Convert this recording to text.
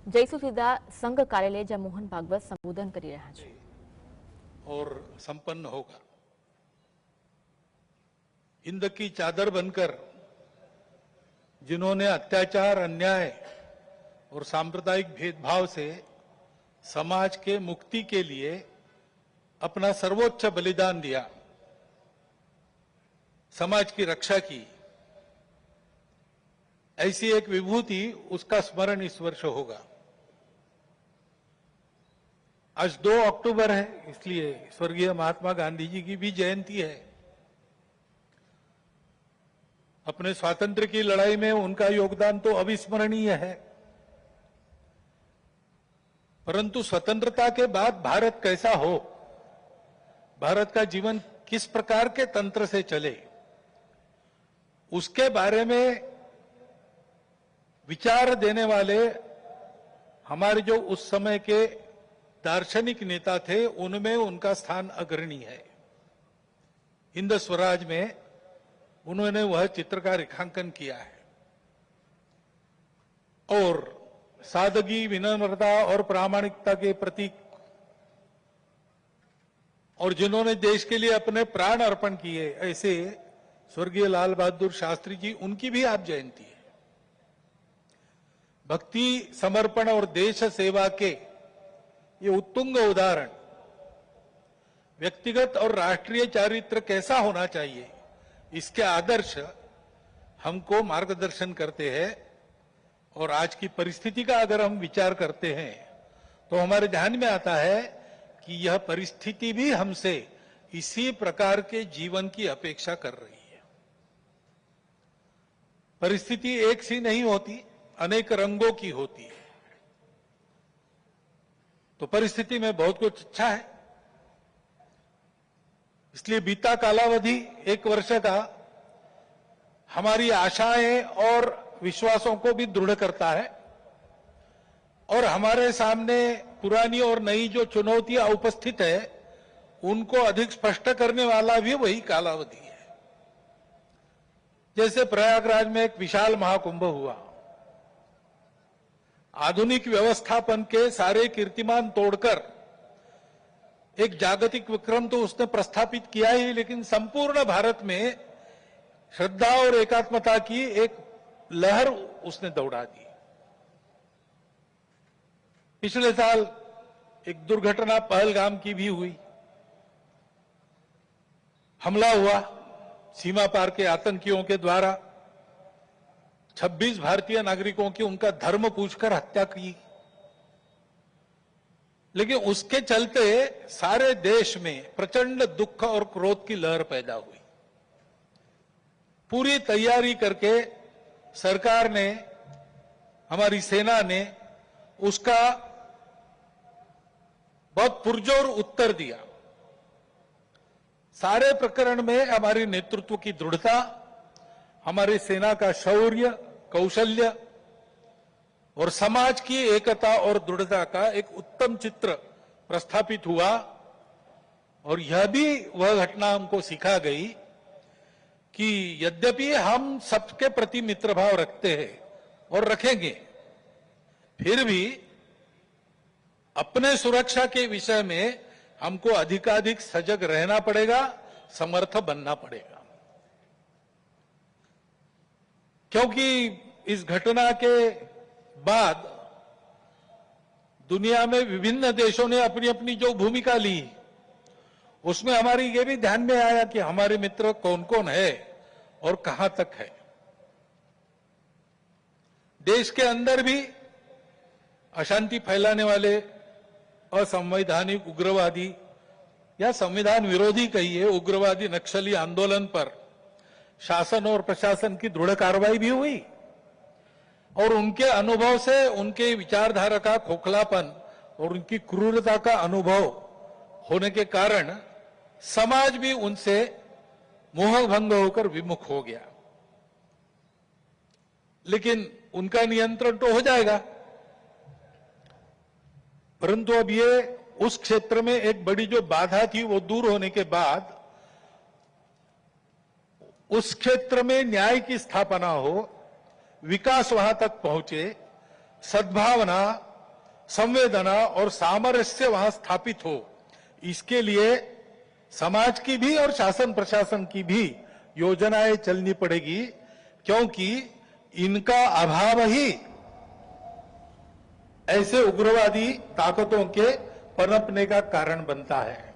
જઈશું સીધા સંઘ કાર્યાલય જ્યાં મોહન ભાગવત સંબોધન કરી રહ્યા છે और संपन्न होगा। हिंद की चादर बनकर जिन्होंने अत्याचार, अन्याय और सांप्रदायिक भेदभाव से समाज के मुक्ति के लिए अपना सर्वोच्च बलिदान दिया, समाज की रक्षा की, ऐसी एक विभूति, उसका स्मरण इस वर्ष होगा। आज 2 अक्टूबर है, इसलिए स्वर्गीय महात्मा गांधी जी की भी जयंती है। अपने स्वातंत्र्य की लड़ाई में उनका योगदान तो अविस्मरणीय है, परंतु स्वतंत्रता के बाद भारत कैसा हो, भारत का जीवन किस प्रकार के तंत्र से चले, उसके बारे में विचार देने वाले हमारे जो उस समय के दार्शनिक नेता थे, उनमें उनका स्थान अग्रणी है। हिंद स्वराज में उन्होंने वह चित्र का रेखांकन किया है और सादगी, विनम्रता और प्रामाणिकता के प्रतीक, और जिन्होंने देश के लिए अपने प्राण अर्पण किए, ऐसे स्वर्गीय लाल बहादुर शास्त्री जी, उनकी भी आज जयंती है। भक्ति, समर्पण और देश सेवा के ये उत्तुंग उदाहरण व्यक्तिगत और राष्ट्रीय चारित्र कैसा होना चाहिए, इसके आदर्श हमको मार्गदर्शन करते हैं। और आज की परिस्थिति का अगर हम विचार करते हैं तो हमारे ध्यान में आता है कि यह परिस्थिति भी हमसे इसी प्रकार के जीवन की अपेक्षा कर रही है। परिस्थिति एक सी नहीं होती, अनेक रंगों की होती है। तो परिस्थिति में बहुत कुछ अच्छा है, इसलिए बीता कालावधि 1 वर्ष का हमारी आशाएं और विश्वासों को भी दृढ़ करता है, और हमारे सामने पुरानी और नई जो चुनौतियां उपस्थित है, उनको अधिक स्पष्ट करने वाला भी वही कालावधि है। जैसे प्रयागराज में एक विशाल महाकुंभ हुआ, आधुनिक व्यवस्थापन के सारे कीर्तिमान तोड़कर एक जागतिक विक्रम तो उसने प्रस्थापित किया ही, लेकिन संपूर्ण भारत में श्रद्धा और एकात्मता की एक लहर उसने दौड़ा दी। पिछले साल एक दुर्घटना पहलगाम की भी हुई, हमला हुआ सीमा पार के आतंकियों के द्वारा, 26 भारतीय नागरिकों की उनका धर्म पूछकर हत्या की। लेकिन उसके चलते सारे देश में प्रचंड दुख और क्रोध की लहर पैदा हुई। पूरी तैयारी करके सरकार ने, हमारी सेना ने उसका बहुत पुरजोर उत्तर दिया। सारे प्रकरण में हमारी नेतृत्व की दृढ़ता, हमारी सेना का शौर्य, कौशल्य और समाज की एकता और दृढ़ता का एक उत्तम चित्र प्रस्थापित हुआ। और यह भी वह घटना हमको सिखा गई कि यद्यपि हम सबके प्रति मित्र भाव रखते हैं और रखेंगे, फिर भी अपने सुरक्षा के विषय में हमको अधिकाधिक सजग रहना पड़ेगा, समर्थ बनना पड़ेगा। क्योंकि इस घटना के बाद दुनिया में विभिन्न देशों ने अपनी अपनी जो भूमिका ली, उसमें हमारी ये भी ध्यान में आया कि हमारे मित्र कौन कौन है और कहां तक है। देश के अंदर भी अशांति फैलाने वाले असंवैधानिक उग्रवादी या संविधान विरोधी कहिए उग्रवादी नक्सली आंदोलन पर शासन और प्रशासन की दृढ़ कार्रवाई भी हुई, और उनके अनुभव से उनके विचारधारा का खोखलापन और उनकी क्रूरता का अनुभव होने के कारण समाज भी उनसे मोहभंग होकर विमुख हो गया। लेकिन उनका नियंत्रण तो हो जाएगा, परंतु अब ये उस क्षेत्र में एक बड़ी जो बाधा थी वो दूर होने के बाद उस क्षेत्र में न्याय की स्थापना हो, विकास वहां तक पहुंचे, सद्भावना संवेदना और सामरस्य वहां स्थापित हो, इसके लिए समाज की भी और शासन प्रशासन की भी योजनाएं चलनी पड़ेगी, क्योंकि इनका अभाव ही ऐसे उग्रवादी ताकतों के पनपने का कारण बनता है।